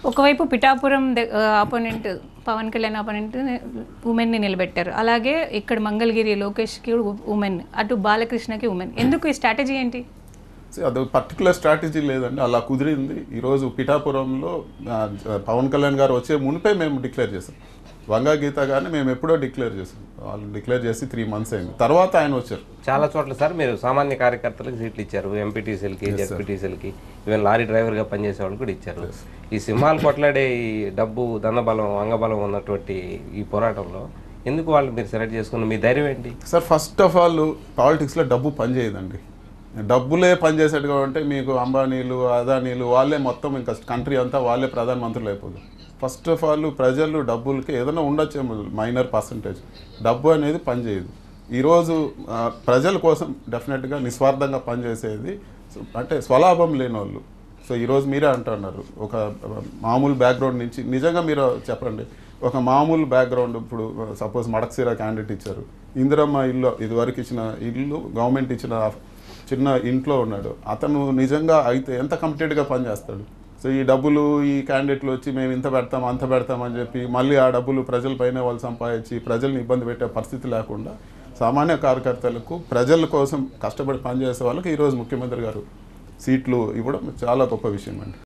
ఒకవైపు Pithapuram opponent Pawan Kalyan opponent ఉమెన్ని నిలబెట్టారు, అలాగే ఇక్కడ మంగళగిరి లోకేష్కి ఉమెన్, అటు బాలకృష్ణకి ఉమెన్. ఎందుకు ఈ స్ట్రాటజీ ఏంటి? అది పర్టికులర్ స్ట్రాటజీ లేదండి, అలా కుదిరింది. ఈరోజు పిఠాపురంలో పవన్ కళ్యాణ్ గారు వచ్చే మునిపే మేము డిక్లేర్ చేసాం. వంగా గీత గారిని మేము ఎప్పుడో డిక్లేర్ చేసాం. వాళ్ళు డిక్లేర్ చేసి 3 months అయింది, తర్వాత ఆయన వచ్చారు. చాలా చోట్ల సార్ మీరు సామాన్య కార్యకర్తలకు సీట్లు ఇచ్చారు, ఎంపీటీసీలకి, జెడ్పీటీసీలకి, ఈవెన్ లారీ డ్రైవర్గా పనిచేసే వాళ్ళు కూడా ఇచ్చారు. ఈ సింహాలు కొట్లాడే ఈ డబ్బు, ధనబలం, అంగబలం ఉన్నటువంటి ఈ పోరాటంలో ఎందుకు వాళ్ళు మీరు సెలెక్ట్ చేసుకున్న మీ ధైర్యం ఏంటి సార్? ఫస్ట్ ఆఫ్ ఆల్ పాలిటిక్స్లో డబ్బు పనిచేయదండి. డబ్బులే పనిచేసేట్టుగా ఉంటే మీకు అంబానీలు, అదానీలు వాళ్ళే మొత్తం ఇంకా కంట్రీ అంతా వాళ్ళే ప్రధానమంత్రులు అయిపోదు. ఫస్ట్ ఆఫ్ ఆల్ ప్రజలు డబ్బులకి ఏదైనా ఉండొచ్చేమో మైనర్ పర్సంటేజ్, డబ్బు అనేది పనిచేయదు. ఈరోజు ప్రజల కోసం డెఫినెట్గా నిస్వార్థంగా పనిచేసేది అంటే స్వలాభం లేని వాళ్ళు. సో ఈరోజు మీరే అంటున్నారు, ఒక మామూలు బ్యాక్గ్రౌండ్ నుంచి నిజంగా మీరు చెప్పండి, ఒక మామూలు బ్యాక్గ్రౌండ్, ఇప్పుడు సపోజ్ మడకశిర క్యాండిడేట్ ఇచ్చారు, ఇందిరమ్మ ఇల్లు ఇదివరకు ఇచ్చిన ఇల్లు, గవర్నమెంట్ ఇచ్చిన చిన్న ఇంట్లో ఉన్నాడు, అతను నిజంగా అయితే ఎంత కంప్లీట్గా పనిచేస్తాడు? సో ఈ డబ్బులు ఈ క్యాండిడేట్లు వచ్చి మేము ఇంత పెడతాం అంత పెడతామని చెప్పి మళ్ళీ ఆ డబ్బులు ప్రజలపైన వాళ్ళు సంపాదించి ప్రజల్ని ఇబ్బంది పెట్టే పరిస్థితి లేకుండా సామాన్య కార్యకర్తలకు, ప్రజల కోసం కష్టపడి పనిచేసే వాళ్ళకి ఈరోజు ముఖ్యమంత్రి గారు సీట్లు ఇవ్వడం చాలా గొప్ప విషయం అండి.